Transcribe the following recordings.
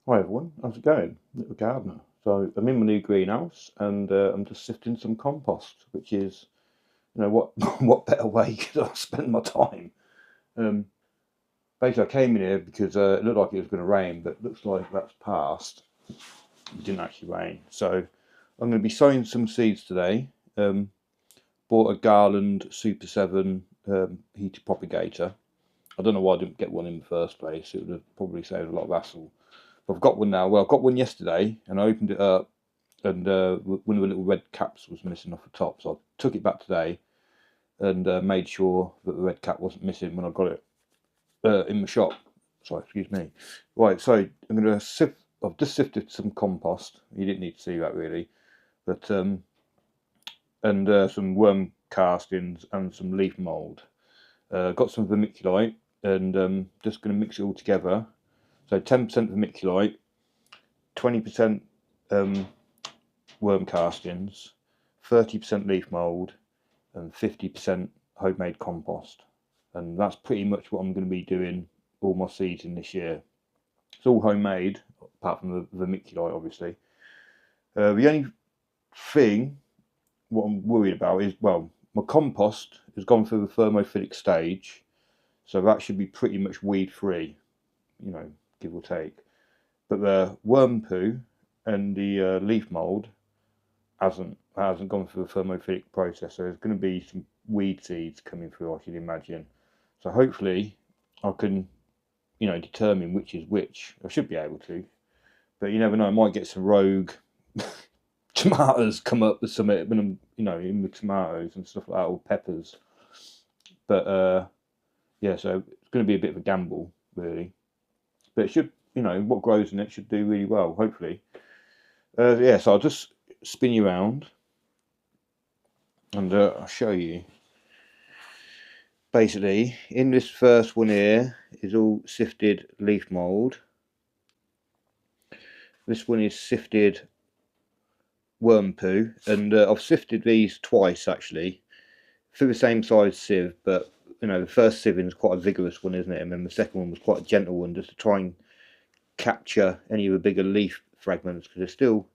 Hi everyone, how's it going? Little gardener. So I'm in my new greenhouse and I'm just sifting some compost, which is, what what better way could I spend my time? Um, Basically, I came in here because it looked like it was going to rain, but it looks like that's passed. It didn't actually rain, so I'm going to be sowing some seeds today. Bought a Garland Super 7 heated propagator. I don't know why I didn't get one in the first place. It would have probably saved a lot of hassle. But I've got one now. Well, I got one yesterday, and I opened it up, and one of the little red caps was missing off the top. So I took it back today and made sure that the red cap wasn't missing when I got it in the shop. Sorry, excuse me. Right, so I'm going to sift. I've just sifted some compost. You didn't need to see that really, but and some worm castings and some leaf mould. Got some vermiculite, and just going to mix it all together. So 10% vermiculite, 20% worm castings, 30% leaf mould, and 50% homemade compost. And that's pretty much what I'm going to be doing all my seeds in this year. It's all homemade, apart from the vermiculite, obviously. The only thing, what I'm worried about is, well, my compost has gone through the thermophilic stage, so that should be pretty much weed free, give or take. But the worm poo and the leaf mould hasn't gone through the thermophilic process, so there's going to be some weed seeds coming through, I should imagine. So hopefully I can, determine which is which. I should be able to, but you never know. I might get some rogue tomatoes come up with some when I'm, in with tomatoes and stuff like that, or peppers. But yeah, so it's going to be a bit of a gamble, really. But it should, what grows in it should do really well, hopefully. Yeah, so I'll just spin you around and I'll show you. Basically, in this first one here is all sifted leaf mould. This one is sifted worm poo, and I've sifted these twice actually through the same size sieve, but the first sieving is quite a vigorous one, isn't it? And then the second one was quite a gentle one, just to try and capture any of the bigger leaf fragments, because there's still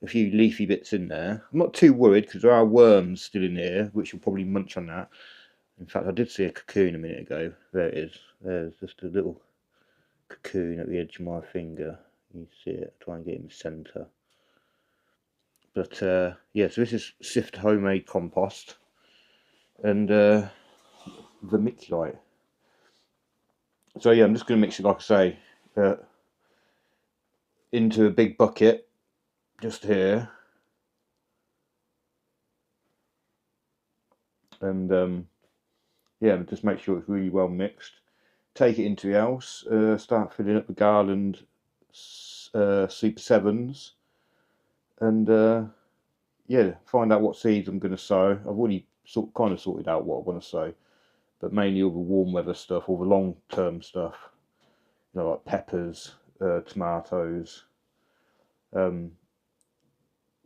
a few leafy bits in there. I'm not too worried because there are worms still in here, which will probably munch on that. In fact, I did see a cocoon a minute ago. There it is. There's just a little cocoon at the edge of my finger. You see it. Try and get in the centre. But yeah, so this is sifted homemade compost and vermiculite. So yeah, I'm just going to mix it, like I say, into a big bucket just here, and yeah, just make sure it's really well mixed. Take it into the house, start filling up the Garland Super 7s, and yeah, find out what seeds I'm going to sow. I've already kind of sorted out what I want to sow, but mainly all the warm weather stuff, all the long term stuff, like peppers, tomatoes.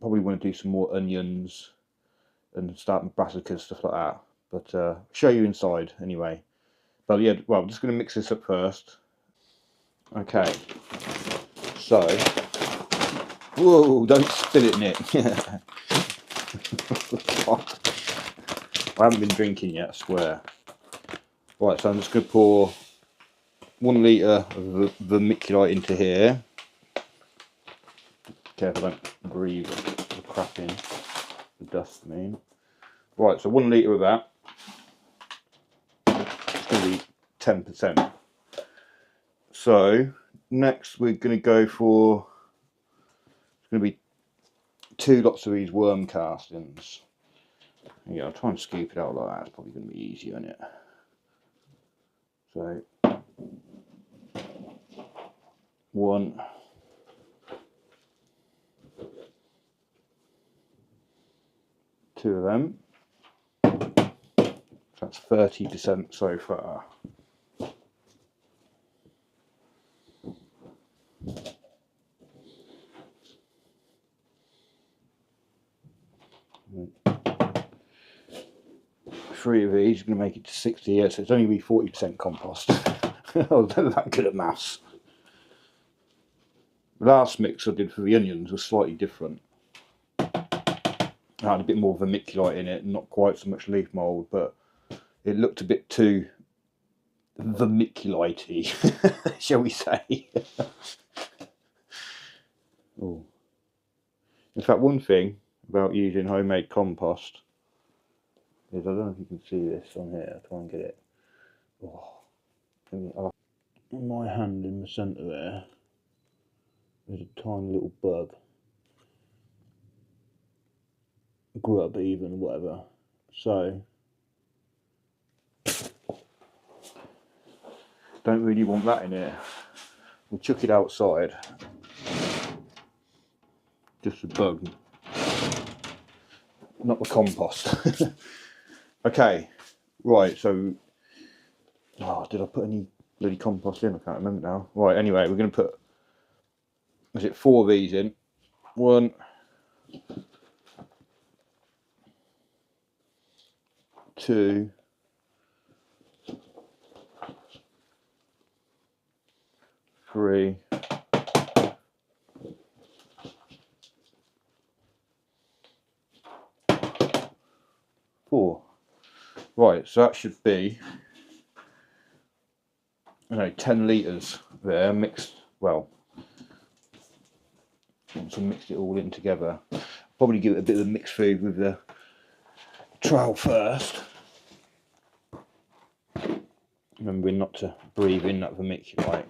Probably want to do some more onions and start brassicas, stuff like that. But show you inside anyway. But yeah, well, I'm just going to mix this up first. Okay, so, whoa, don't spill it, Nick. I haven't been drinking yet, I swear. Right, so I'm just going to pour 1 litre of vermiculite into here. Careful, don't breathe the crap in, the dust, I mean. Right, so 1 litre of that. It's going to be 10%. So next we're going to go for, it's going to be 2 lots of these worm castings. Yeah, I'll try and scoop it out like that. It's probably going to be easier, isn't it? So 1, 2 of them. That's 30% so far. Three of these are going to make it to 60 here, so it's only going to be 40% compost. I was never that good at maths. The last mix I did for the onions was slightly different. I had a bit more vermiculite in it, not quite so much leaf mould, but it looked a bit too vermiculite-y, shall we say. Oh. In fact, one thing about using homemade compost is, I don't know if you can see this on here, I'll try and get it. Oh. My hand in the centre there, there's a tiny little bug. Grub even, whatever. So, don't really want that in here. We'll chuck it outside. Just a bug, not the compost. Okay, right, so, did I put any bloody compost in? I can't remember now. Right, anyway, we're going to put, is it 4 of these in? 1, 2, 3, 4. Right, so that should be, 10 litres there mixed. Well, once I mixed it all in together, probably give it a bit of a mix food with the trowel first. Remembering not to breathe in that vermiculite.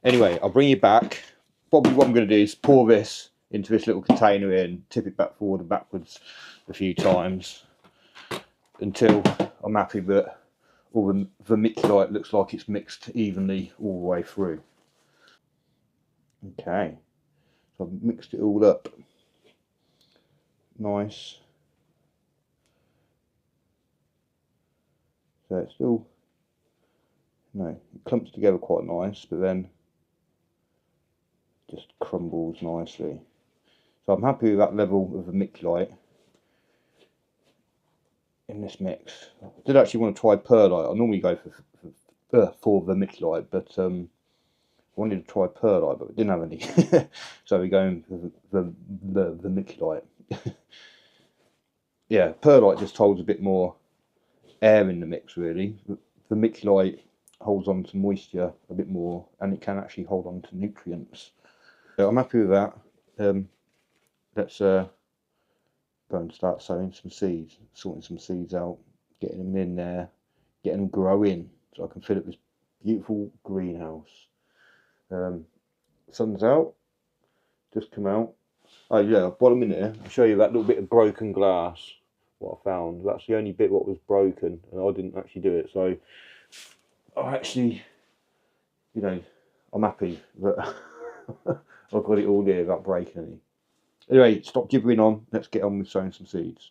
Anyway, I'll bring you back. Probably what I'm going to do is pour this into this little container in, tip it back forward and backwards a few times until I'm happy that all the vermiculite looks like it's mixed evenly all the way through. Okay, so I've mixed it all up. Nice. So it's still, it clumps together quite nice, but then just crumbles nicely. So I'm happy with that level of vermiculite in this mix. I did actually want to try perlite. I normally go for vermiculite, but I wanted to try perlite, but we didn't have any. So we're going for the vermiculite. Yeah, perlite just holds a bit more air in the mix, really. Vermiculite holds on to moisture a bit more, and it can actually hold on to nutrients. So I'm happy with that. Let's go and start sowing some seeds, sorting some seeds out, getting them in there, getting them growing, so I can fill up this beautiful greenhouse. Sun's out, just come out. Oh yeah, bottom in there, I'll show you that little bit of broken glass, what I found. That's the only bit what was broken, and I didn't actually do it, so I actually, I'm happy that I've got it all there without breaking any. Anyway, stop gibbering on, let's get on with sowing some seeds.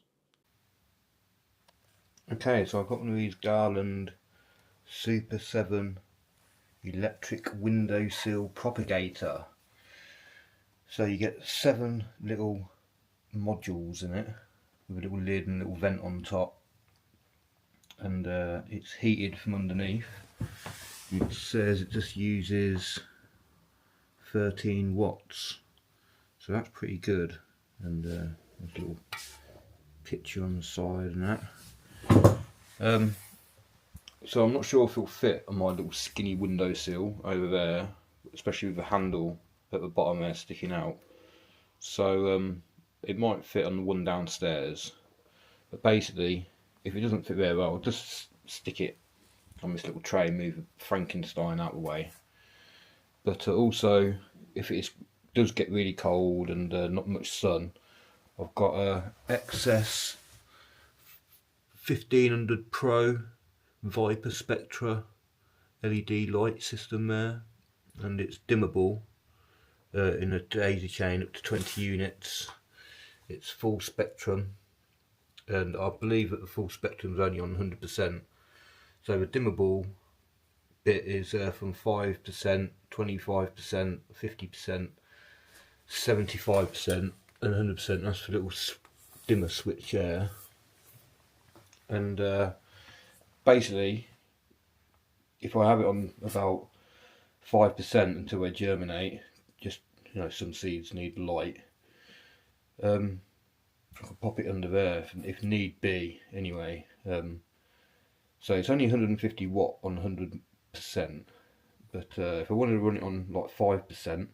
Okay, so I've got one of these Garland Super 7 electric windowsill propagator. So you get 7 little modules in it with a little lid and a little vent on top, and it's heated from underneath. It says it just uses 13 watts, so that's pretty good. And there's a little picture on the side and that. So I'm not sure if it'll fit on my little skinny windowsill over there, especially with the handle at the bottom there sticking out. So it might fit on the one downstairs, but basically if it doesn't fit there, well, I'll just stick it on this little tray and move Frankenstein out of the way. But also, if it does get really cold and not much sun, I've got a XS 1500 Pro Vipar Spectre LED light system there, and it's dimmable in a daisy chain up to 20 units. It's full spectrum, and I believe that the full spectrum is only on 100%. So the dimmable bit is from 5%, 25%, 50%, 75% and 100%. That's the little dimmer switch there. And basically if I have it on about 5% until they germinate, just, you know, some seeds need light, I can pop it under there if need be anyway. So it's only 150 watt on 100%, but if I wanted to run it on like 5%,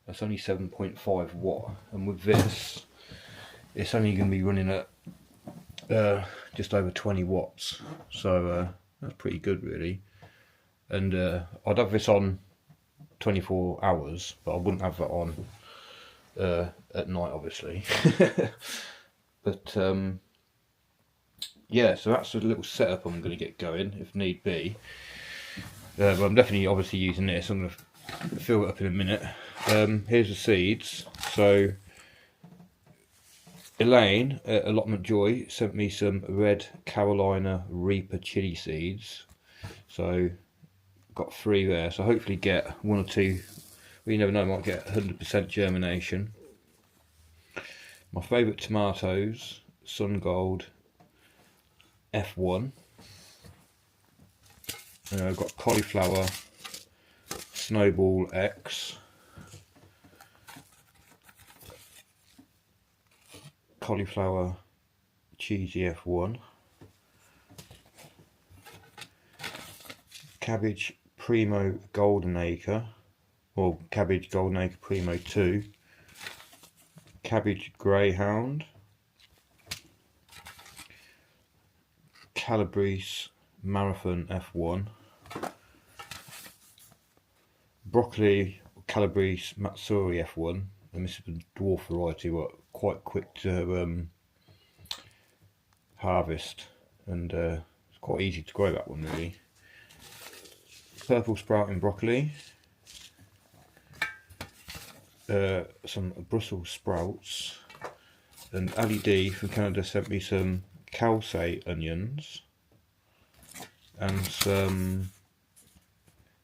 that's only 7.5 watt, and with this it's only going to be running at just over 20 watts, so that's pretty good really. And I'd have this on 24 hours, but I wouldn't have that on at night obviously. But yeah, so that's a little setup I'm going to get going if need be. But I'm definitely obviously using this. I'm going to fill it up in a minute. Here's the seeds. So Elaine at Allotment Joy sent me some red Carolina Reaper chili seeds. So got 3 there. So hopefully get 1 or 2. Well, you never know, I might get 100% germination. My favourite tomatoes, Sun Gold F1. I've got cauliflower Snowball X, cauliflower cheesy F1, cabbage Primo Golden Acre, or cabbage Golden Acre Primo 2, cabbage Greyhound, Calabrese Marathon F1, broccoli Calabrese Matsuri F1, and this is a dwarf variety, but quite quick to harvest, and it's quite easy to grow that one really. Purple sprouting broccoli, some Brussels sprouts, and Ali D from Canada sent me some Kalsay onions and some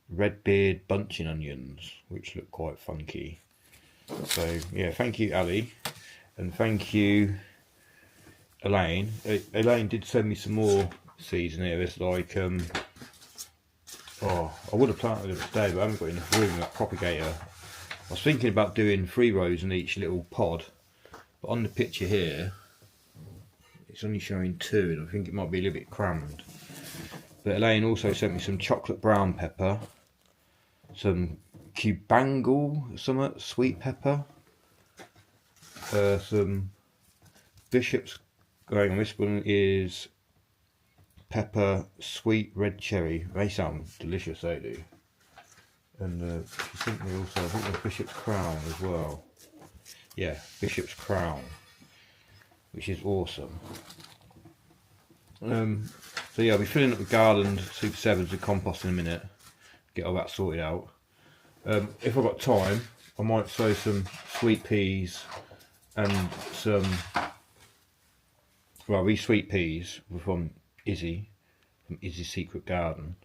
Redbeard bunching onions, which look quite funky. So yeah, thank you Ali, and thank you Elaine. Elaine did send me some more seeds in here. There's like oh, I would have planted them today, but I haven't got enough room in that propagator. I was thinking about doing 3 rows in each little pod, but on the picture here it's only showing 2, and I think it might be a little bit crammed. But Elaine also sent me some chocolate brown pepper, some Cubangle, some sweet pepper, some Bishop's, going on this one is pepper sweet red cherry. They sound delicious, they do. And she sent me also, I think there's Bishop's Crown as well. Yeah, Bishop's Crown, which is awesome. So yeah, I'll be filling up the Garland Super 7s with compost in a minute, get all that sorted out. If I've got time, I might sow some sweet peas and some, well, these sweet peas were from Izzy, from Izzy's Secret Garden.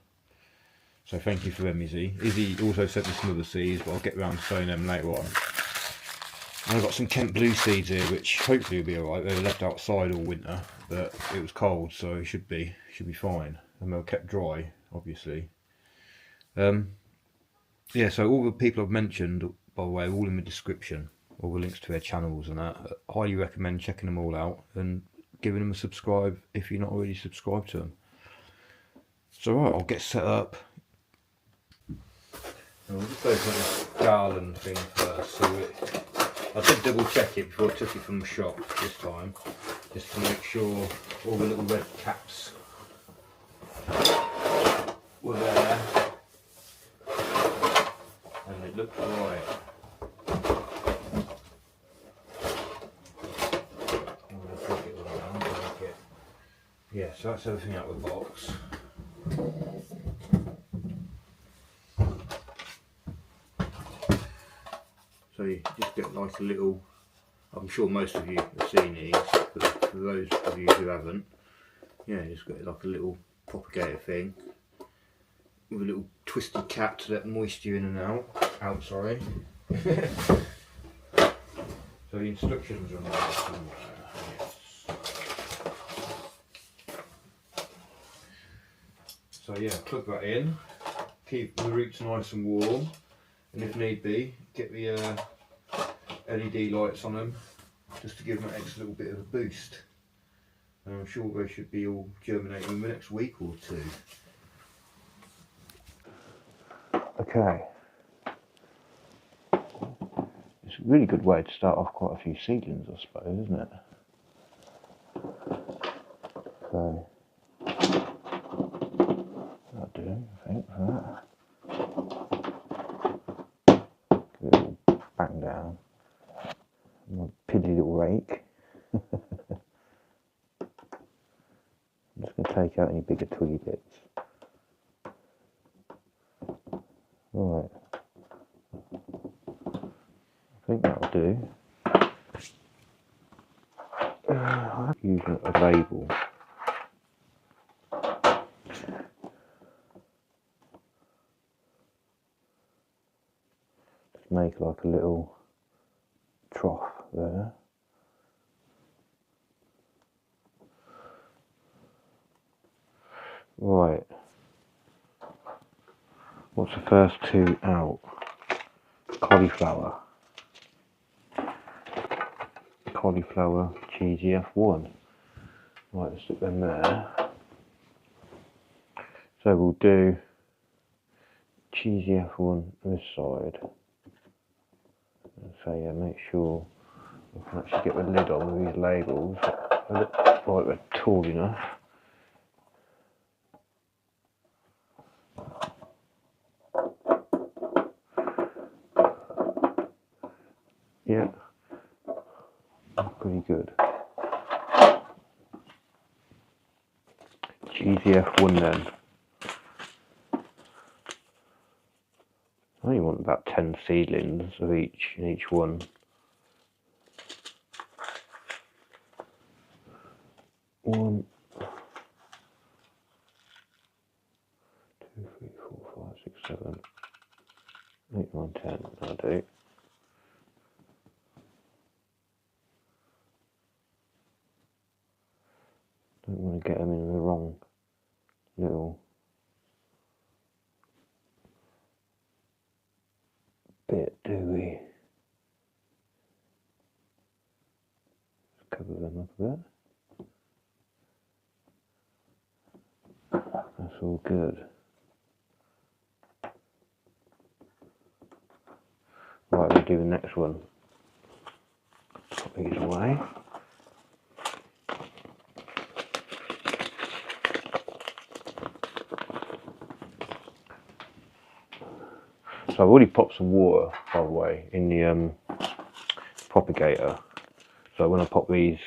So thank you for them, Izzy. Izzy also sent me some other seeds, but I'll get around to sowing them later on. And I've got some Kent Blue seeds here, which hopefully will be alright. They were left outside all winter, but it was cold, so it should be fine. And they were kept dry, obviously. Yeah, so all the people I've mentioned, by the way, all in the description, all the links to their channels and that. I highly recommend checking them all out and giving them a subscribe if you're not already subscribed to them. So right, I'll get set up. I'll just open this Garland thing first. So I did double check it before I took it from the shop this time, just to make sure all the little red caps were there, and it looked right. I'm going to take it all down, make it. Yeah, so that's everything out of the box. So you just get like a little, I'm sure most of you have seen these, but for those of you who haven't, yeah, you just got like a little propagator thing with a little twisty cap to let moisture in and out, sorry. So the instructions are on there somewhere, yes. So yeah, plug that in. keep the roots nice and warm, and if need be, get the LED lights on them just to give them an extra little bit of a boost. And I'm sure they should be all germinating in the next week or two. Okay. It's a really good way to start off quite a few seedlings, I suppose, isn't it? So, that'll do, I think, for that. Give it a little bang down. My piddly little rake. I'm just going to take out any bigger twiggy bits. Right. I think that'll do. I'm using a label. Just make like a little trough there. Right. What's the first two out? Cauliflower. Cauliflower cheesy F1. Right, let's stick them there. So we'll do cheesy F1 this side. So yeah, make sure we can actually get the lid on with these labels. They look like they're tall enough. Yeah, pretty good. Cheesy F1 then. I only want about 10 seedlings of each in each one. 1, 2, 3, 4, 5, 6, 7, 8, 9, 10. That'll do. Don't want to get them in the wrong little bit, do we? Just cover them up a bit. That's all good. Right, we'll do the next one. Put these away. So I've already popped some water, by the way, in the propagator. So when I pop these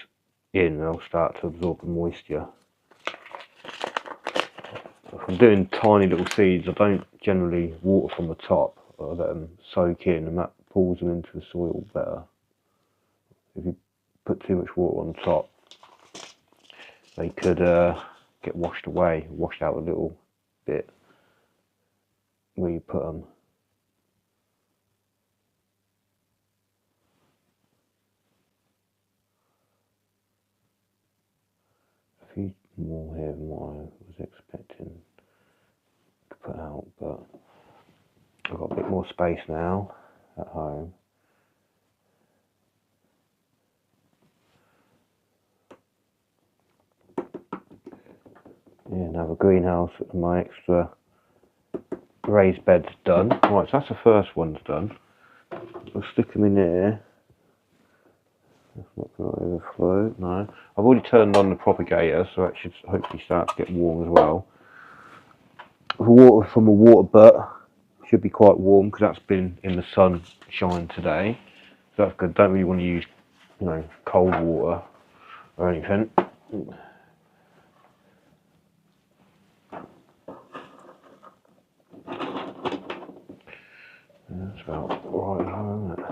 in, they'll start to absorb the moisture. If I'm doing tiny little seeds, I don't generally water from the top. I let them soak in, and that pulls them into the soil better. If you put too much water on top, they could get washed away, washed out a little bit where you put them. A few more here than what I was expecting to put out, but I've got a bit more space now at home. Yeah, now the greenhouse and my extra raised bed's done. Right, so that's the first one's done. I'll stick them in here. That's not going to overflow, no. I've already turned on the propagator, so that should hopefully start to get warm as well. The water from a water butt should be quite warm because that's been in the sunshine today. So that's good. Don't really want to use, you know, cold water or anything. That's about right now, isn't it?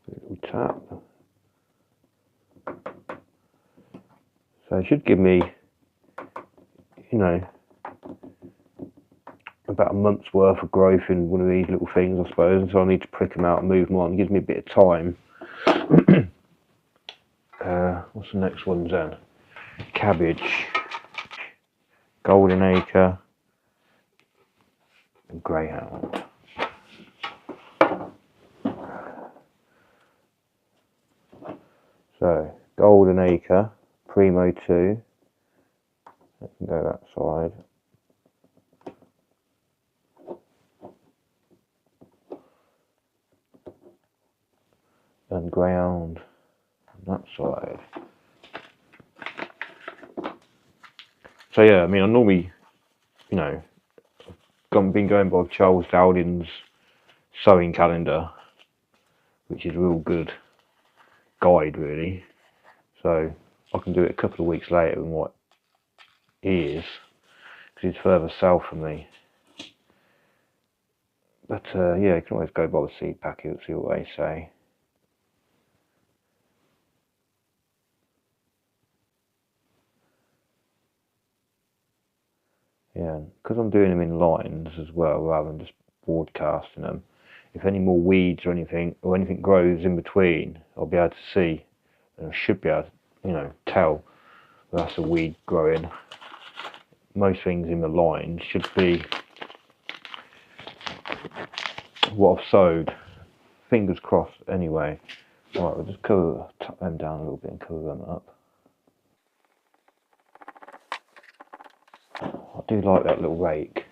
A little tap. So it should give me, you know, about a month's worth of growth in one of these little things, I suppose. And so I need to prick them out and move them on. It gives me a bit of time. What's the next one then? Cabbage. Golden Acre, and Greyhound. So, Golden Acre, Primo 2. Let me go that side. And Greyhound on that side. So yeah, I mean, I normally, you know, I've been going by Charles Dowding's sowing calendar, which is a real good guide, really. So I can do it a couple of weeks later than what he is, because he's further south from me. But yeah, you can always go by the seed packet and see what they say. Yeah, because I'm doing them in lines as well, rather than just broadcasting them. If any more weeds or anything grows in between, I'll be able to see, and I should be able to, you know, tell that's a weed growing. Most things in the line should be what I've sowed. Fingers crossed anyway. Right, we'll just tuck them down a little bit and cover them up. I do like that little rake.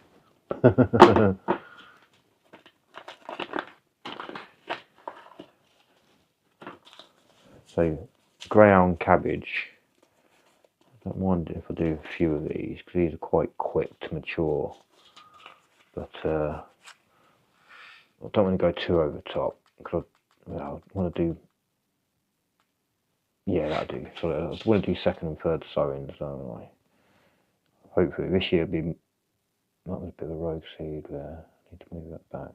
So, Greyhound cabbage. I don't mind if I do a few of these, because these are quite quick to mature. But I don't want to go too over the top, because I want to do, yeah, that'll do. So I want to do second and third sowings, don't I? Hopefully this year will be, that was a bit of a rogue seed there, I need to move that back.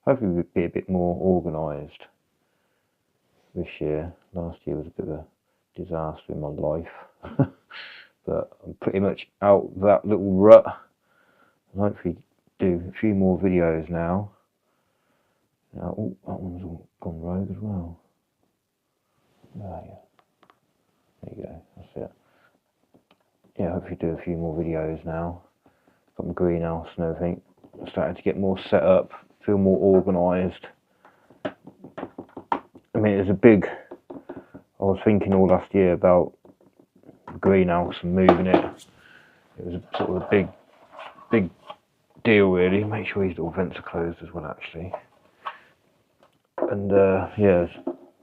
Hopefully we'll be a bit more organised this year. Last year was a bit of a disaster in my life. But I'm pretty much out that little rut, and hopefully do a few more videos now. Oh, that one's all gone rogue as well. Oh, yeah. There you go, that's it. Yeah, hopefully do a few more videos now. Got my greenhouse and everything. I'm starting to get more set up, feel more organised. I mean, it was a big, I was thinking all last year about the greenhouse and moving it. It was a sort of a big deal, really. Make sure these little vents are closed as well, actually. And yeah,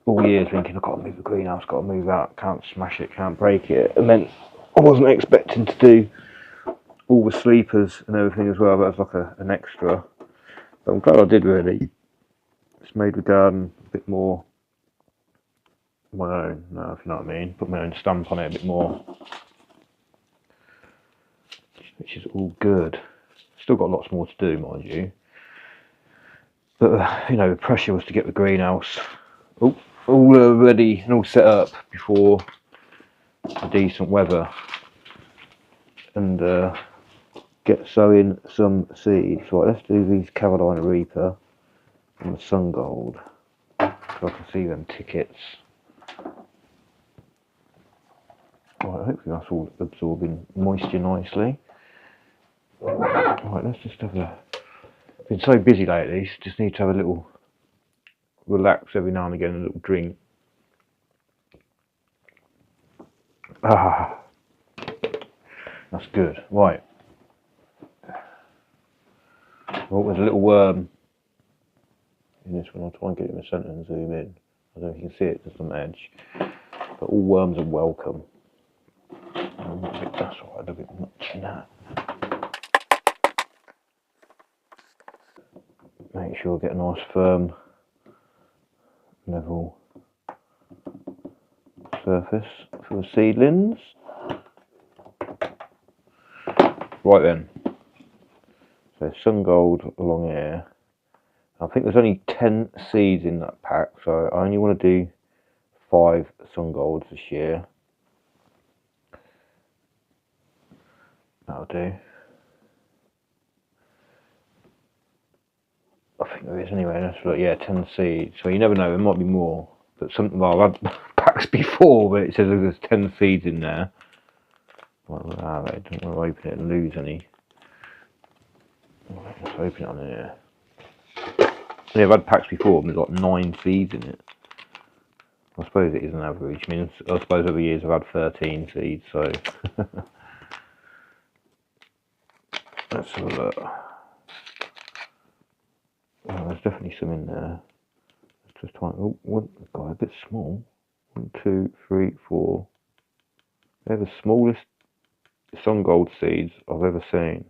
all year thinking I've got to move the greenhouse, got to move out, can't smash it, can't break it. And then I wasn't expecting to do all the sleepers and everything as well. That was like an extra. But I'm glad I did, really. It's made the garden a bit more my own, if you know what I mean. Put my own stamp on it a bit more, which is all good. Still got lots more to do, mind you. But you know, the pressure was to get the greenhouse all ready and all set up before the decent weather, and get sowing some seeds. Right, let's do these Carolina Reaper and the Sun Gold, so I can see them tickets. Right, hopefully that's all absorbing moisture nicely. Right, let's just have a. Been so busy lately, just need to have a little relax every now and again, a little drink. Ah, that's good. Right. Oh, there's a little worm in this one. I'll try and get it in the centre and zoom in. I don't know if you can see it, there's some edge. But all worms are welcome. That's all right, a bit much in that. Make sure I get a nice firm level surface for the seedlings. Right then, so Sun Gold along here. I think there's only 10 seeds in that pack, so I only want to do 5 Sun Golds this year. That'll do. I think there is anyway. Let's look. Yeah, 10 seeds. So you never know, there might be more. But something, well, I've had packs before, but it says there's 10 seeds in there. Right, where are they? Don't want to open it and lose any. Right, let's open it on here. Yeah, I've had packs before and there's like 9 seeds in it. I suppose it is an average. I mean, I suppose over the years I've had 13 seeds, so let's have a look. Oh, there's definitely some in there. Let's just try. Oh, one, God, a bit small. 1, 2, 3, 4. They're the smallest sun gold seeds I've ever seen.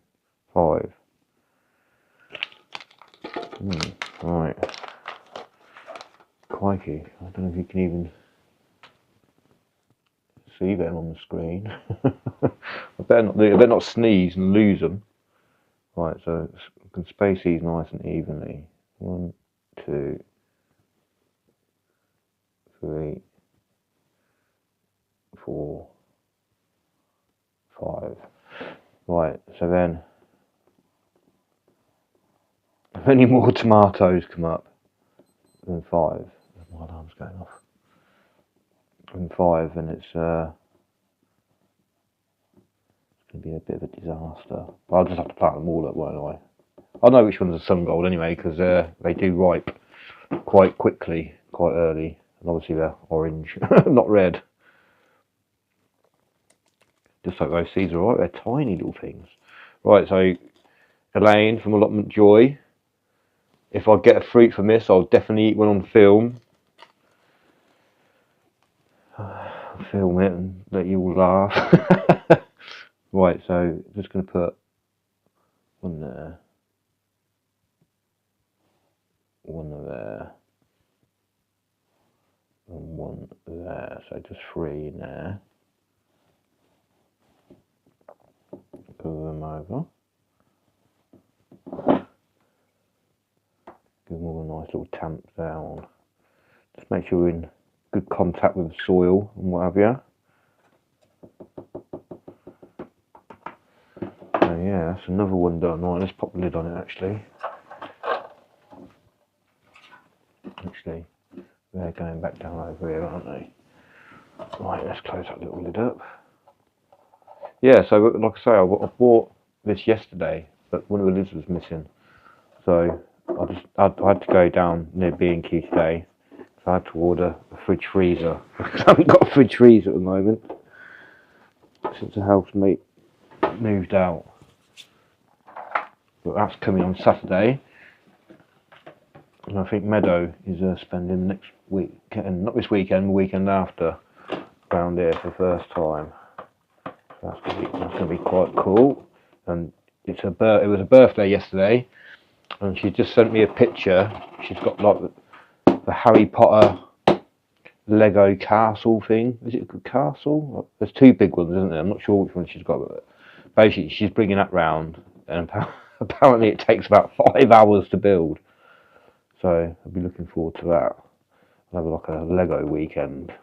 5. Right. Crikey, I don't know if you can even see them on the screen. I better not sneeze and lose them. Right, so I can space these nice and evenly. 1, 2, 3, 4, 5. Right, so then if any more tomatoes come up than 5, my alarm's going off. Than 5, then it's going to be a bit of a disaster. But I'll just have to plant them all up, won't I? I know which ones are sun gold anyway, because they do ripe quite quickly, quite early, and obviously they're orange, not red. Just like those seeds are right, they're tiny little things. Right, so Elaine from Allotment Joy. If I get a fruit from this, I'll definitely eat one on film. I'll film it and let you all laugh. Right, so just going to put one there, one there, and one there. So just 3 in there. Put them over. Give them all a nice little tamp down. Just make sure we're in good contact with the soil and what have you. So yeah, that's another one done. Right, let's pop the lid on it actually. Actually, they're going back down over here, aren't they? Right, let's close that little lid up. Yeah, so like I say, I bought this yesterday, but one of the lids was missing. So I had to go down near B&Q today. So I had to order a fridge freezer. I haven't got a fridge freezer at the moment since the housemate moved out. But that's coming on Saturday. And I think Meadow is spending next week, not this weekend, the weekend after, around here for the first time. That's going to be quite cool. And it was a birthday yesterday, and she just sent me a picture. She's got like the Harry Potter Lego castle thing. Is it a good castle? There's 2 big ones, isn't there? I'm not sure which one she's got, but basically she's bringing that round, and apparently it takes about 5 hours to build. So I'll be looking forward to that. I'll have like a Lego weekend.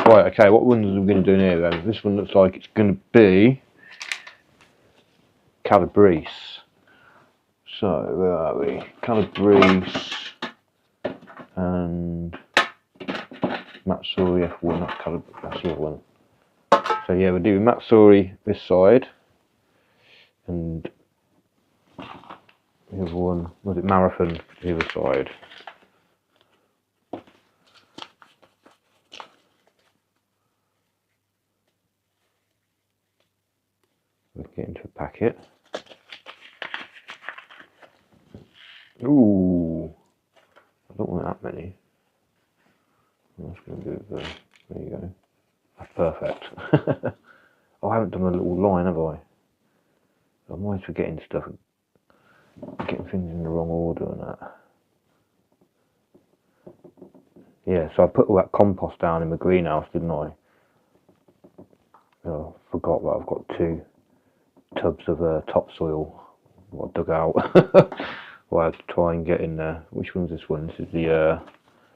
Right, okay, what ones are we going to do here then? This one looks like it's going to be Calabrese. So, where are we? Calabrese and Matsuri F1, not Calabrese, that's the other one. So yeah, we're doing Matsuri this side, and the other one, was it Marathon, the other side. Let's get into a packet. Ooh, I don't want that many. I'm just going to do it there you go. That's perfect. Oh, I haven't done a little line, have I? I'm always forgetting stuff, getting things in the wrong order and that. Yeah, so I put all that compost down in my greenhouse, didn't I? Oh, forgot that I've got 2 tubs of topsoil what I dug out. Well, I had to try and get in there. Which one's this one? This is the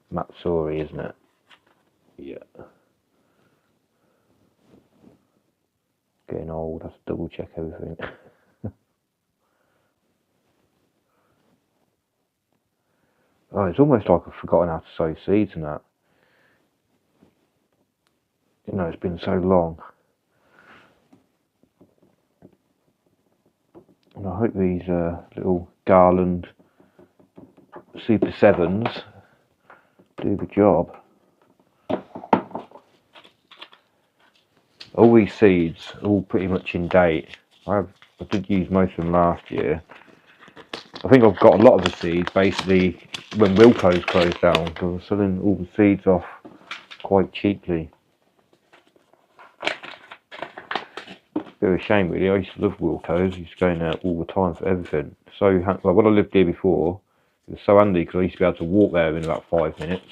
Matsuri, isn't it? Yeah. Getting old, I have to double check everything. Oh, it's almost like I've forgotten how to sow seeds and that. even though it's been so long. And I hope these little Garland Super 7s do the job. All these seeds are all pretty much in date. I did use most of them last year. I think I've got a lot of the seeds basically when Wilco's closed down, because I was selling all the seeds off quite cheaply. Bit of a shame really. I used to love Wilco's. I used to go in there all the time for everything. So well, when I lived here before, it was so handy because I used to be able to walk there in about 5 minutes.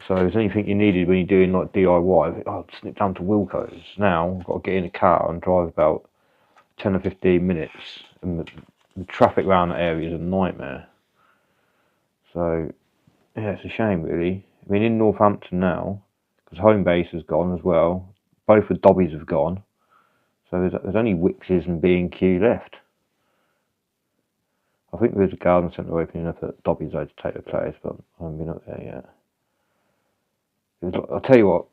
So if there's anything you needed when you're doing like DIY, I'd snip down to Wilco's. Now I've got to get in a car and drive about 10 or 15 minutes, and the traffic around that area is a nightmare. So yeah, it's a shame really. I mean, in Northampton now, because home base has gone as well, both the Dobbies have gone, so there's only Wickes and B&Q left. I think there's a garden centre opening up at Dobbies though to take the place, but I haven't been up there yet. I'll tell you what,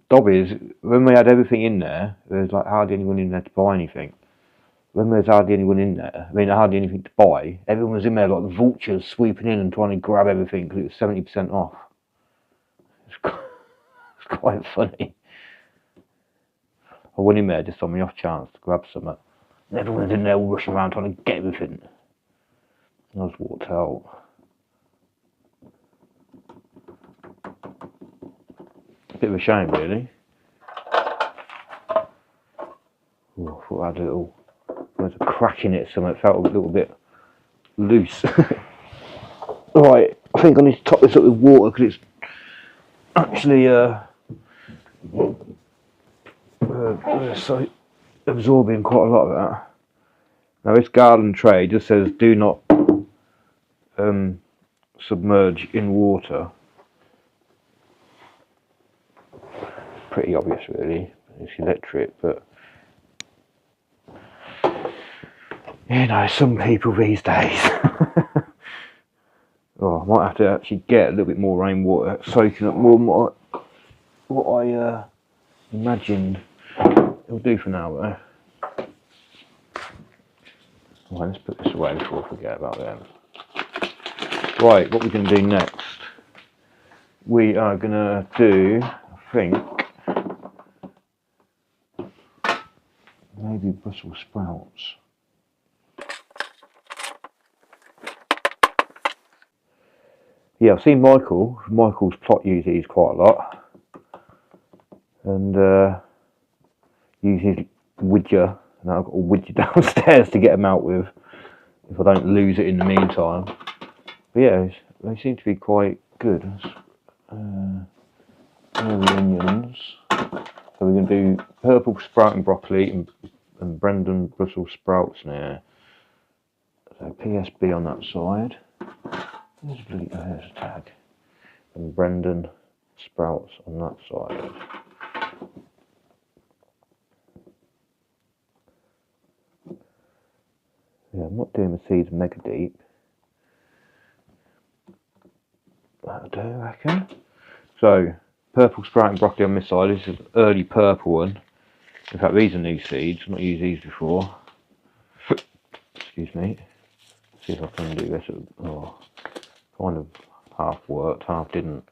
Dobbies, when we had everything in there was like hardly anyone in there to buy anything. When there's hardly anyone in there, I mean hardly anything to buy, everyone was in there like the vultures sweeping in and trying to grab everything because it was 70% off. It's quite funny. I went in there just on the off chance to grab something, and everyone was in there all rushing around trying to get everything. And I just walked out. Bit of a shame really. Ooh, I thought I had a little, there was a crack in it, so it felt a little bit loose. Right, I think I need to top this up with water because it's actually so absorbing quite a lot of that. Now this Garland tray just says do not submerge in water. Pretty obvious really, it's electric, but you know, some people these days. Oh, I might have to actually get a little bit more rainwater, soaking up more than what I imagined it'll do for now though. Right, let's put this away before I forget about them. Right, what we're going to do next, we are going to do, I think, maybe Brussels sprouts. Yeah, I've seen Michael's plot use these quite a lot, and use his widger. Now I've got a widger downstairs to get them out with, if I don't lose it in the meantime. But yeah, they seem to be quite good. Early onions. So we're going to do purple sprouting broccoli and Brendan Brussels sprouts now. So PSB on that side. There's a tag. And Brendan sprouts on that side. Yeah, I'm not doing the seeds mega deep. That'll do, I reckon. So, purple sprouting broccoli on this side. This is an early purple one. In fact, these are new seeds. I've not used these before. Excuse me. Let's see if I can do this. Oh, kind of half worked, half didn't.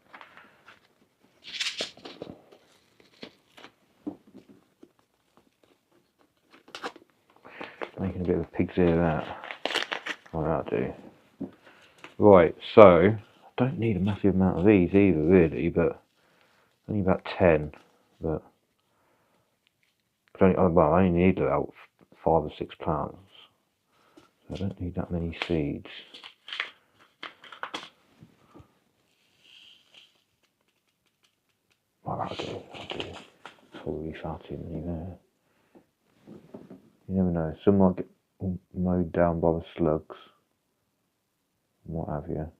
Making a bit of a pig's ear of that. Oh, that'll do. Right, so I don't need a massive amount of these either, really, but only about 10. But I only need about 5 or 6 plants, so I don't need that many seeds. Well, that'll do. Probably far too many there. You never know, some might get mowed down by the slugs, and what have you.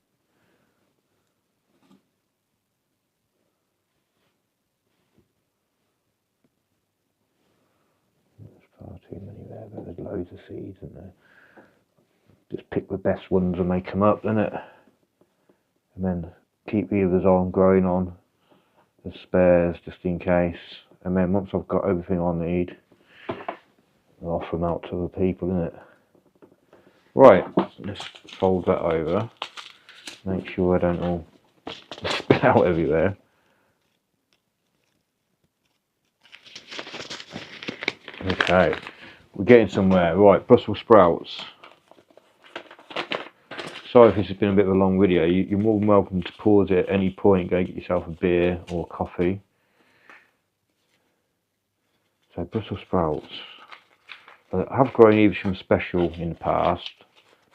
There's far too many there, but there's loads of seeds, isn't there? Just pick the best ones and make them up, isn't it? And then keep the others on, growing on, the spares just in case, and then once I've got everything I need, I'll offer them out to other people, innit? Right, let's fold that over, make sure I don't all spill out everywhere. Okay, we're getting somewhere. Right, Brussels sprouts. Sorry if this has been a bit of a long video. You're more than welcome to pause it at any point, go get yourself a beer or a coffee. So Brussels sprouts. I have grown Evesham Special in the past.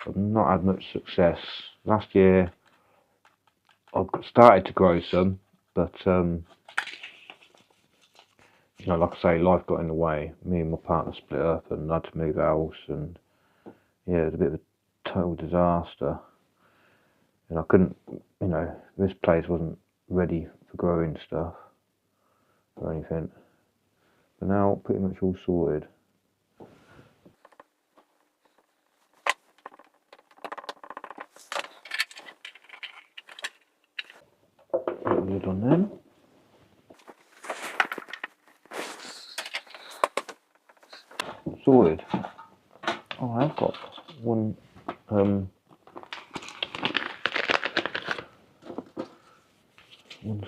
I've not had much success. Last year I started to grow some, but you know, like I say, life got in the way. Me and my partner split up and I had to move house, and yeah, it was a bit of a total disaster. And I couldn't, you know, this place wasn't ready for growing stuff or anything. But now pretty much all sorted. Put the lid on them. Sorted. Oh, I've got one one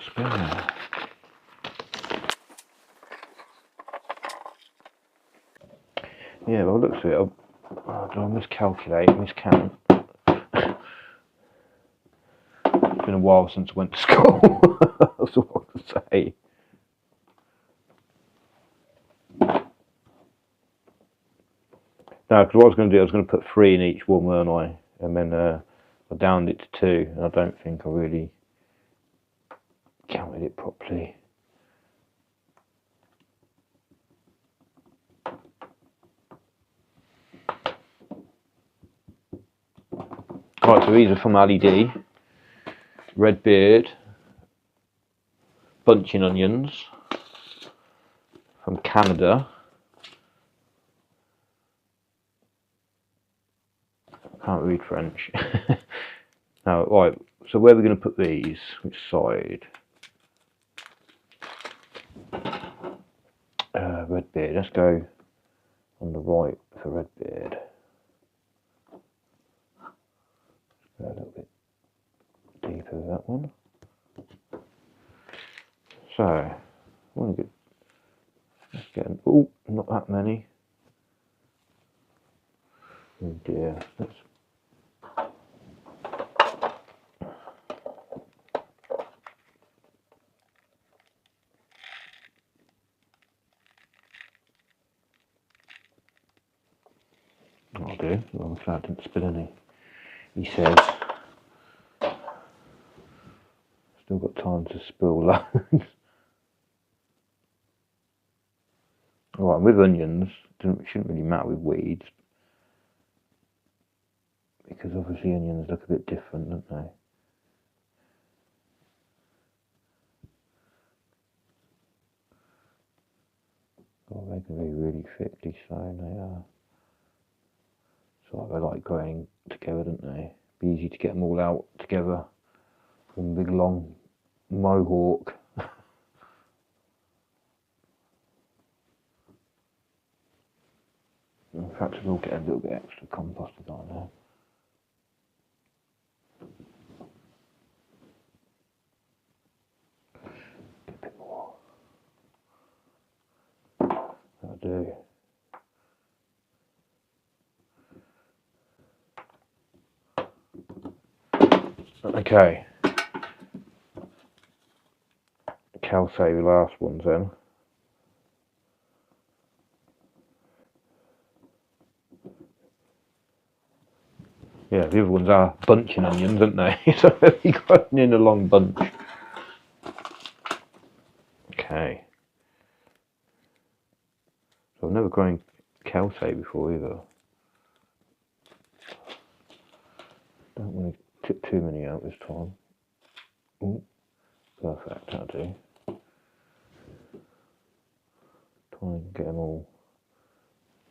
spare. Yeah, well, looks at it. Did I miscalculate, miscount? It's been a while since I went to school. That's all I can say. No, because what I was going to do, I was going to put 3 in each one, weren't I? And then I downed it to 2, and I don't think I really counted it properly. Right, so these are from LED, red beard, bunching onions, from Canada. Can't read French. Now, right, so where are we going to put these? Which side? Red beard. Let's go on the right for red beard. Go a little bit deeper with that one. So, let's get an, oh, not that many. Oh dear. I'll do. Well, I'm glad I didn't spill any. He says. Still got time to spill loads. Alright, with onions, it shouldn't really matter with weeds, because obviously onions look a bit different, don't they? Oh, they can be really thickly sown, they are. So they like growing together, don't they? Be easy to get them all out together. One big long mohawk. In fact, we'll get a little bit extra composted on there. Get a bit more. That'll do. Okay. Cal say the last ones then. Yeah, the other ones are bunching onions, aren't they? So you got in a long bunch. Okay. So I've never grown Kelsey before either. Don't want to tip too many out this time. Ooh, perfect, that'll do. Try and get them all.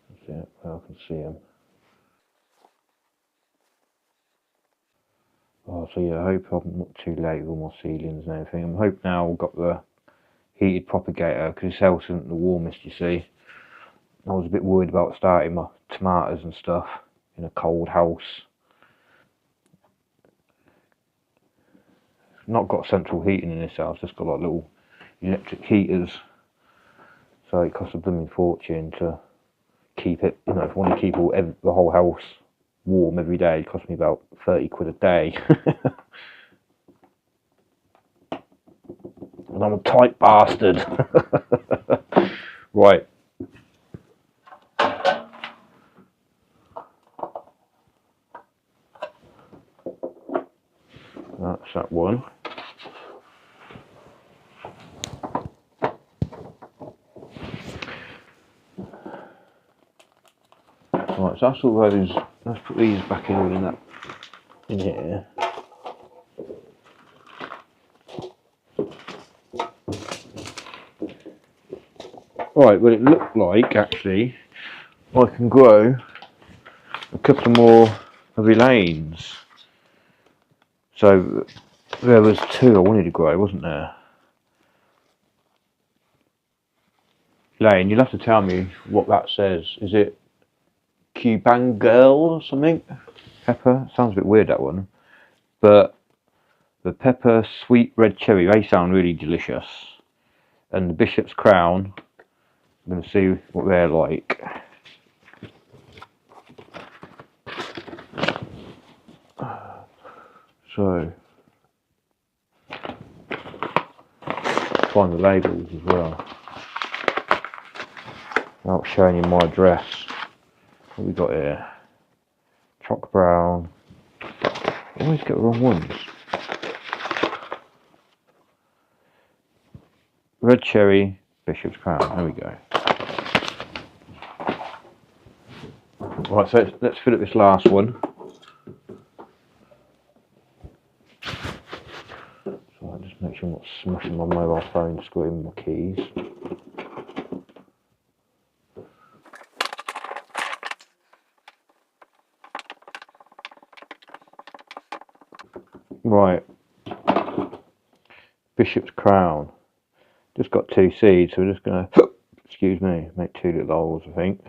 That's it, where I can see them. Oh, so yeah, I hope I'm not too late with all my seedlings and everything. I'm hoping now I've got the heated propagator because this house isn't the warmest, you see. I was a bit worried about starting my tomatoes and stuff in a cold house. Not got central heating in this house, just got like little electric heaters. So it costs a blooming fortune to keep it, you know, if I want to keep the whole house warm every day, it costs me about 30 quid a day. And I'm a tight bastard. Right. That's that one. Right, so that's all those. Let's put these back in here. Right, well, it looked like actually I can grow a couple more of Elaine's. So there was 2 I wanted to grow, wasn't there? Elaine, you'll have to tell me what that says. Is it Cubangle or something? Pepper? Sounds a bit weird, that one. But the pepper, sweet red cherry, they sound really delicious. And the Bishop's Crown, I'm going to see what they're like. So, find the labels as well. Without showing you my address. What we got here? Choc brown. I always get the wrong ones. Red cherry, Bishop's Crown. There we go. Right, so let's fill up this last one. So I just make sure I'm not smashing my mobile phone screwing my keys. Right, Bishop's Crown. Just got 2 seeds, so we're just gonna, excuse me, make 2 little holes, I think.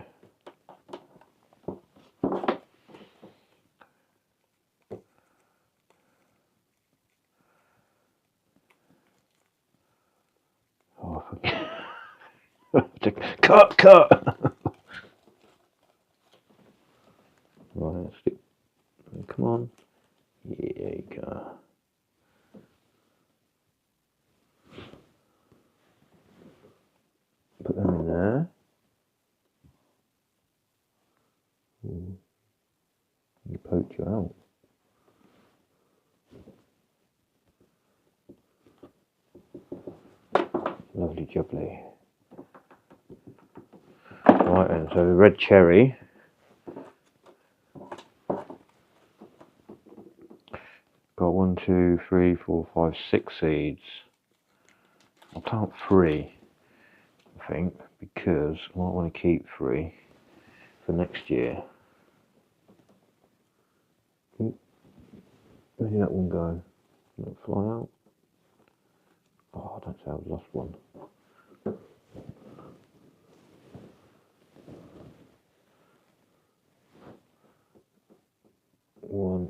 Oh, cut! Right, let's get, come on. Yeah, there you go. Put them in there. You poke you out. Lovely jubbly. Right then, so the red cherry. Got 1, 2, 3, 4, 5, 6 seeds. I'll count 3, I think, because I might want to keep 3 for next year. Where did that one go? Did it fly out? Oh, I don't say I've lost one. One.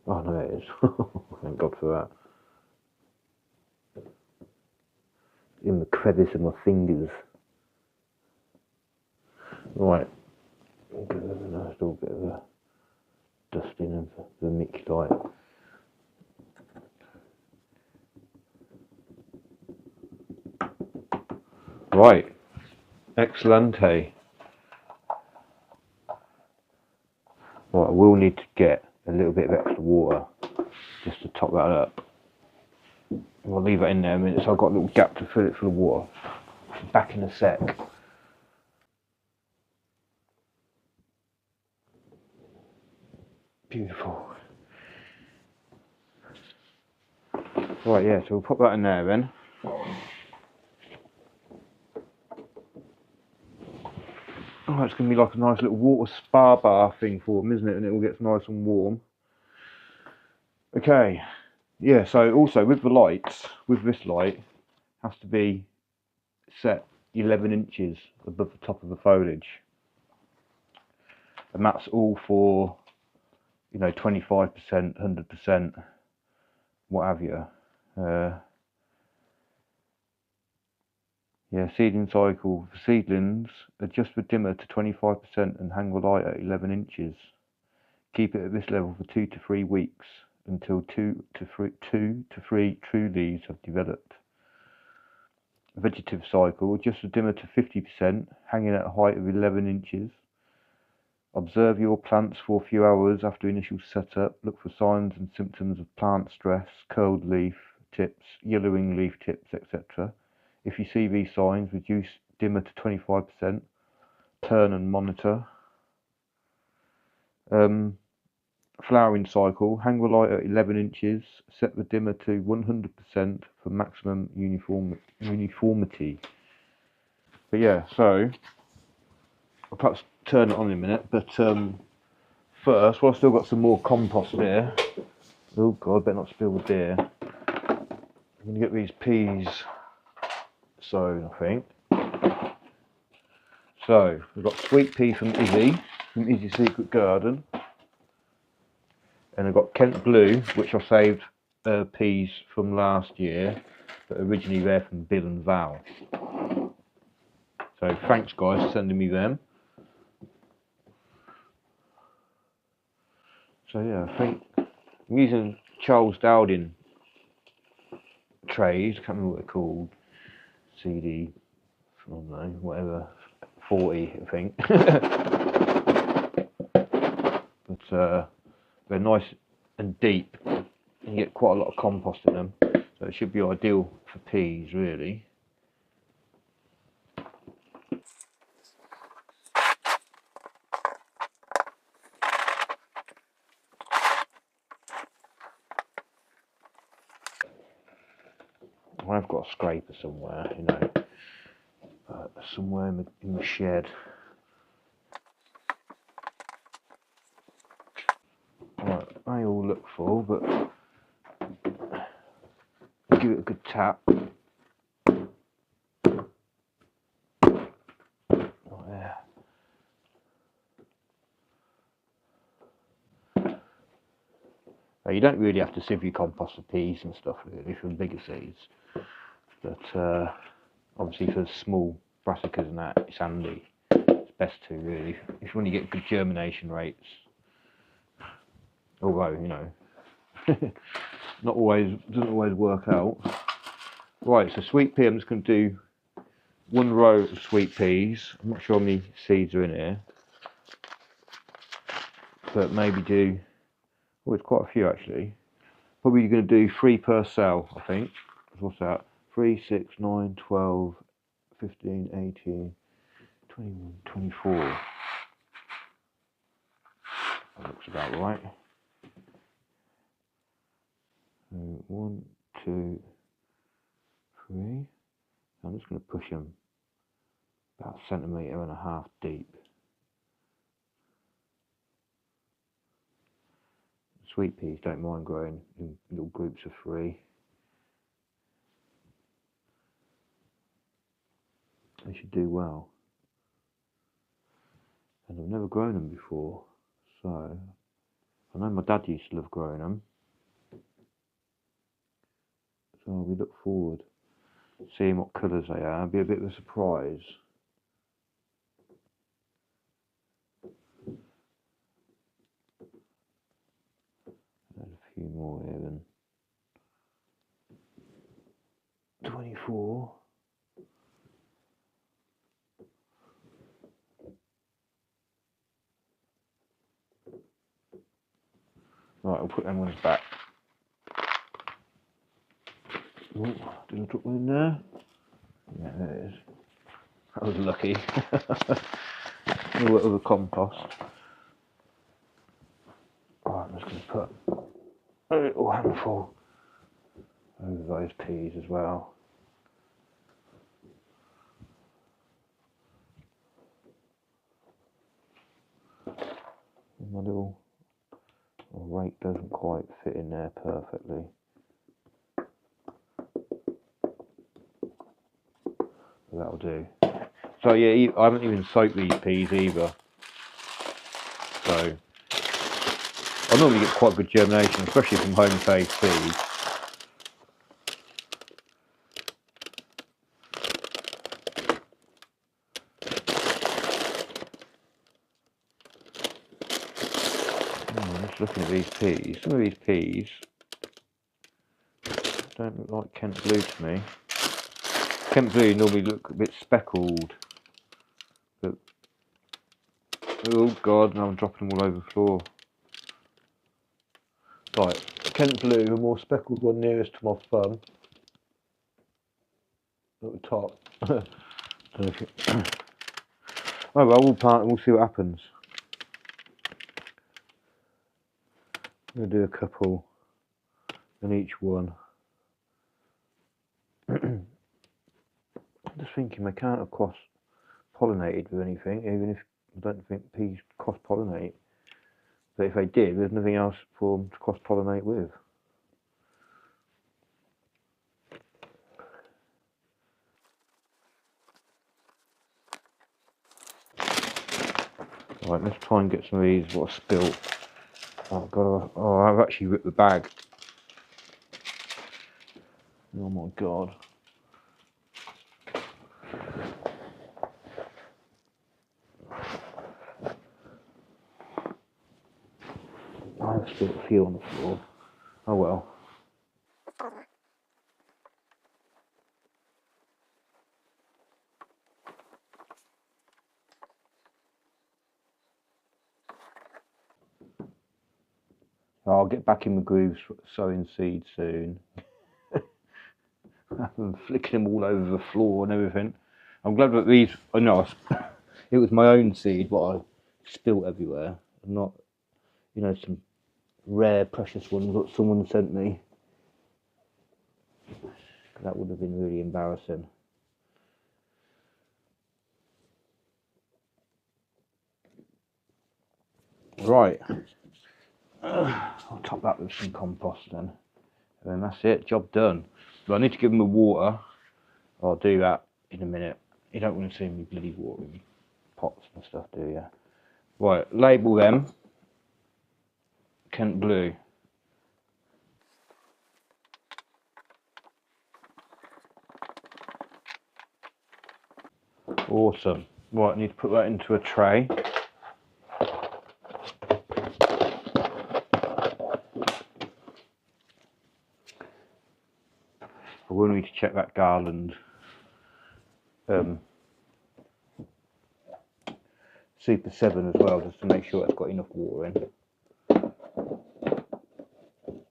Oh, no, it is. Thank God for that. In the crevice of my fingers. Right. There's still a bit of a dusting of the vermiculite. Right. Excellente. Right, I will need to get a little bit of extra water just to top that up. I'll leave that in there a minute so I've got a little gap to fill it full of water. Back in a sec. Beautiful. Right, yeah, so we'll pop that in there then. Oh, it's going to be like a nice little water spa bar thing for them, isn't it? And it all gets nice and warm. Okay, yeah, so also with the lights, with this light, has to be set 11 inches above the top of the foliage, and that's all for, you know, 25%, 100%, what have you. Yeah, seeding cycle for seedlings: adjust the dimmer to 25% and hang the light at 11 inches. Keep it at this level for 2 to 3 weeks until 2 to 3 true leaves have developed. Vegetative cycle: adjust the dimmer to 50%, hanging at a height of 11 inches. Observe your plants for a few hours after initial setup. Look for signs and symptoms of plant stress, curled leaf tips, yellowing leaf tips, etc. If you see these signs, reduce dimmer to 25%. Turn and monitor. Flowering cycle: hang the light at 11 inches. Set the dimmer to 100% for maximum uniformity. But yeah, so I'll perhaps turn it on in a minute. But first, well, I've still got some more compost here. Oh God, better not spill the beer. I'm going to get these peas sown, I think. So we've got sweet pea from Izzy's Secret Garden, and I've got Kent Blue, which I saved peas from last year, but originally they're from Bill and Val. So thanks guys for sending me them. So yeah, I think I'm using Charles Dowding trays. I can't remember what they're called. CD, I don't know, whatever, 40 I think. But they're nice and deep, and you get quite a lot of compost in them, so it should be ideal for peas really. I've got a scraper somewhere, you know, somewhere in the shed. Right, they all look full, but give it a good tap. Right there. Now, you don't really have to sieve your compost for peas and stuff really, for bigger seeds, but obviously for small brassicas and that, it's handy. It's best to really, if you want to get good germination rates. Although, you know, doesn't always work out. Right, so sweet pea, I'm just going to do one row of sweet peas. I'm not sure how many seeds are in here, but maybe do, well, it's quite a few actually. Probably going to do 3 per cell, I think. What's that? 3, 6, 9, 12, 15, 18, 21, 24. That looks about right. 1, 2, 3. I'm just going to push them about 1.5 centimetres deep. Sweet peas don't mind growing in little groups of 3. They should do well. And I've never grown them before, so I know my dad used to love growing them. So we look forward to seeing what colours they are. It'll be a bit of a surprise. There's a few more here then. 24. Right, I'll put them ones back. Oh, did I drop one in there? Yeah, there it is. I was lucky. A little bit of the compost. Right, I'm just going to put a little handful over those peas as well. My little rake doesn't quite fit in there perfectly. So that'll do. So yeah, I haven't even soaked these peas either. So I normally get quite good germination, especially from home-saved seeds. Just looking at these peas. Some of these peas don't look like Kent Blue to me. Kent Blue normally look a bit speckled. But, oh God, now I'm dropping them all over the floor. Right, Kent Blue, the more speckled one nearest to my thumb. At the top. Oh well, we'll plant and we'll see what happens. I'm going to do a couple in each one. I'm just thinking they can't have cross-pollinated with anything, even if I don't think peas cross-pollinate. But if they did, there's nothing else for them to cross-pollinate with. Right, let's try and get some of these what I spilt. Oh God, oh, I've actually ripped the bag. Oh my God. I've spilt a few on the floor. Oh well. I'll get back in the grooves sowing seeds soon. I'm flicking them all over the floor and everything. I'm glad that these are not. It was my own seed, what I spilt everywhere, and not, you know, some rare, precious ones that someone sent me. That would have been really embarrassing. Right. I'll top that with some compost then. And then that's it, job done. But I need to give them the water. I'll do that in a minute. You don't want to see me bloody watering pots and stuff, do you? Right, label them Kent Blue. Awesome. Right, I need to put that into a tray. I will need to check that Garland Super 7 as well, just to make sure it's got enough water in.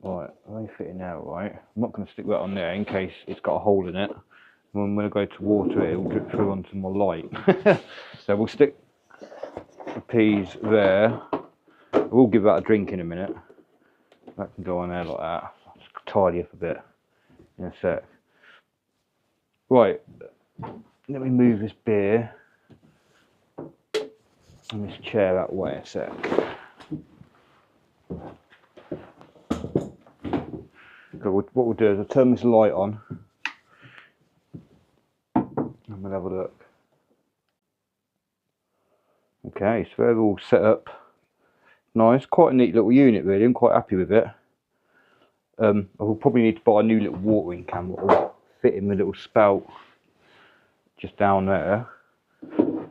Right, are they fitting now, right? I'm not going to stick that on there in case it's got a hole in it. When I go to water it, it will drip through onto my light. So we'll stick the peas there. We'll give that a drink in a minute. That can go on there like that. I'll just tidy up a bit in a sec. Right, let me move this beer and this chair out of the way a sec. So what we'll do is I'll turn this light on and we'll have a look. Okay, so they're all set up nice, quite a neat little unit really. I'm quite happy with it. I will probably need to buy a new little watering can that will fit in the little spout just down there.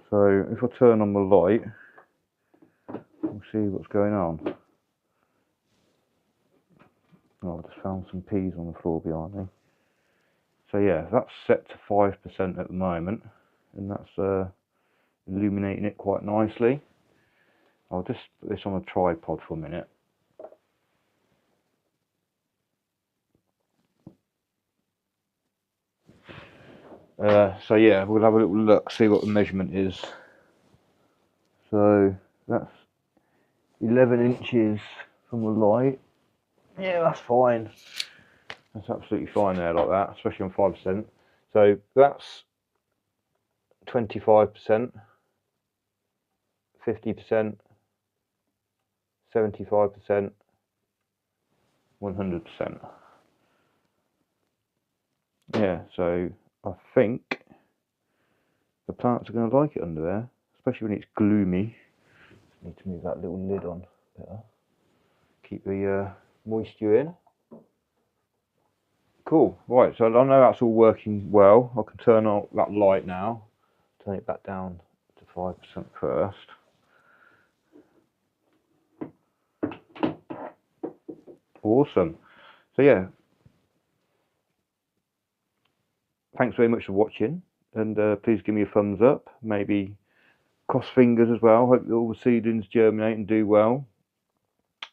So if I turn on the light, we'll see what's going on. Oh, I just found some peas on the floor behind me. So yeah, that's set to 5% at the moment, and that's illuminating it quite nicely. I'll just put this on a tripod for a minute. So yeah, we'll have a little look, see what the measurement is. So that's 11 inches from the light. Yeah, that's fine. That's absolutely fine there like that, especially on 5%. So that's 25%, 50%, 75%, 100%. Yeah, so I think the plants are going to like it under there, especially when it's gloomy. Need to move that little lid on better. Keep the moisture in. Cool. Right, so I know that's all working well. I can turn on that light now. Turn it back down to 5% first. Awesome. So yeah, thanks very much for watching, and please give me a thumbs up. Maybe cross fingers as well. Hope all the seedlings germinate and do well.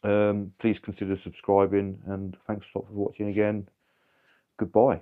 Please consider subscribing, and thanks a lot for watching again. Goodbye.